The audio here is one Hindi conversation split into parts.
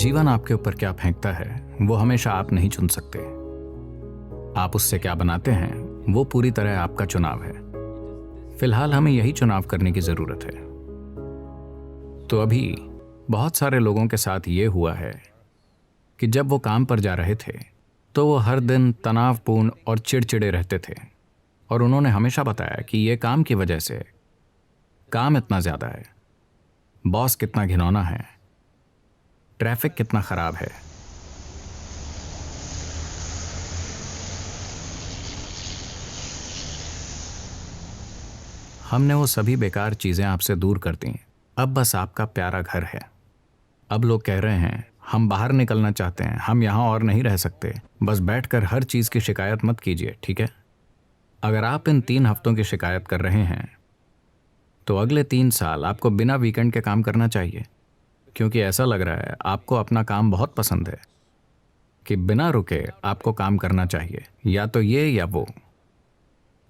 जीवन आपके ऊपर क्या फेंकता है वो हमेशा आप नहीं चुन सकते। आप उससे क्या बनाते हैं वो पूरी तरह आपका चुनाव है। फिलहाल हमें यही चुनाव करने की जरूरत है। तो अभी बहुत सारे लोगों के साथ ये हुआ है कि जब वो काम पर जा रहे थे तो वो हर दिन तनावपूर्ण और चिड़चिड़े रहते थे, और उन्होंने हमेशा बताया कि ये काम की वजह से काम इतना ज़्यादा है, बॉस कितना घिनौना है, ट्रैफिक कितना खराब है। हमने वो सभी बेकार चीज़ें आपसे दूर कर दी। अब बस आपका प्यारा घर है। अब लोग कह रहे हैं हम बाहर निकलना चाहते हैं, हम यहाँ और नहीं रह सकते। बस बैठकर हर चीज़ की शिकायत मत कीजिए, ठीक है? अगर आप इन 3 हफ्तों की शिकायत कर रहे हैं तो अगले 3 साल आपको बिना वीकेंड के काम करना चाहिए, क्योंकि ऐसा लग रहा है आपको अपना काम बहुत पसंद है कि बिना रुके आपको काम करना चाहिए। या तो ये या वो,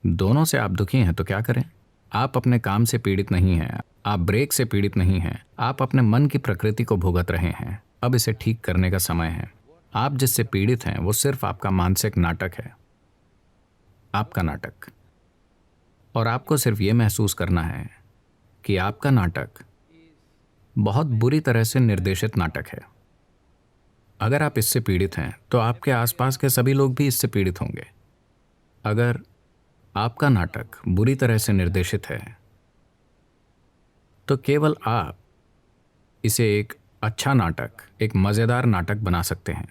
दोनों से आप दुखी हैं तो क्या करें? आप अपने काम से पीड़ित नहीं हैं, आप ब्रेक से पीड़ित नहीं हैं, आप अपने मन की प्रकृति को भुगत रहे हैं। अब इसे ठीक करने का समय है। आप जिससे पीड़ित हैं वो सिर्फ आपका मानसिक नाटक है, आपका नाटक। और आपको सिर्फ ये महसूस करना है कि आपका नाटक बहुत बुरी तरह से निर्देशित नाटक है। अगर आप इससे पीड़ित हैं तो आपके आसपास के सभी लोग भी इससे पीड़ित होंगे। अगर आपका नाटक बुरी तरह से निर्देशित है तो केवल आप इसे एक अच्छा नाटक, एक मज़ेदार नाटक बना सकते हैं।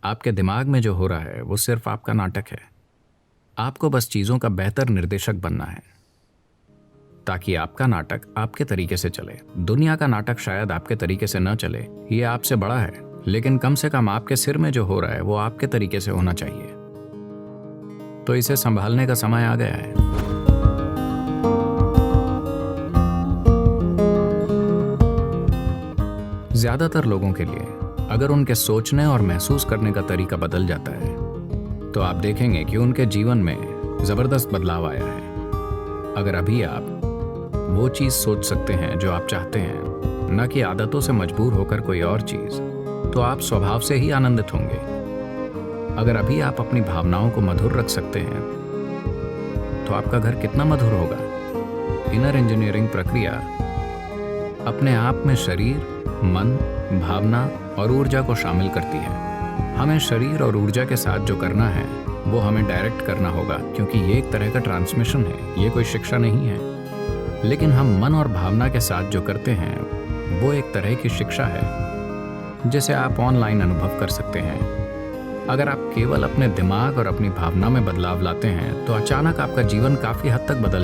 आपके दिमाग में जो हो रहा है वो सिर्फ आपका नाटक है। आपको बस चीज़ों का बेहतर निर्देशक बनना है ताकि आपका नाटक आपके तरीके से चले। दुनिया का नाटक शायद आपके तरीके से न चले, ये आपसे बड़ा है, लेकिन कम से कम आपके सिर में जो हो रहा है वो आपके तरीके से होना चाहिए। तो इसे संभालने का समय आ गया है। ज्यादातर लोगों के लिए अगर उनके सोचने और महसूस करने का तरीका बदल जाता है तो आप देखेंगे कि उनके जीवन में जबरदस्त बदलाव आया है। अगर अभी आप वो चीज सोच सकते हैं जो आप चाहते हैं, न कि आदतों से मजबूर होकर कोई और चीज, तो आप स्वभाव से ही आनंदित होंगे। अगर अभी आप अपनी भावनाओं को मधुर रख सकते हैं तो आपका घर कितना मधुर होगा। इनर इंजीनियरिंग प्रक्रिया अपने आप में शरीर, मन, भावना और ऊर्जा को शामिल करती है। हमें शरीर और ऊर्जा के साथ जो करना है वो हमें डायरेक्ट करना होगा, क्योंकि ये एक तरह का ट्रांसमिशन है, ये कोई शिक्षा नहीं है। लेकिन हम मन और भावना के साथ जो करते हैं वो एक तरह की शिक्षा है जिसे आप ऑनलाइन अनुभव कर सकते हैं। अगर आप केवल अपने दिमाग और अपनी भावना में बदलाव लाते हैं तो अचानक आपका जीवन काफी हद तक बदल जाता है।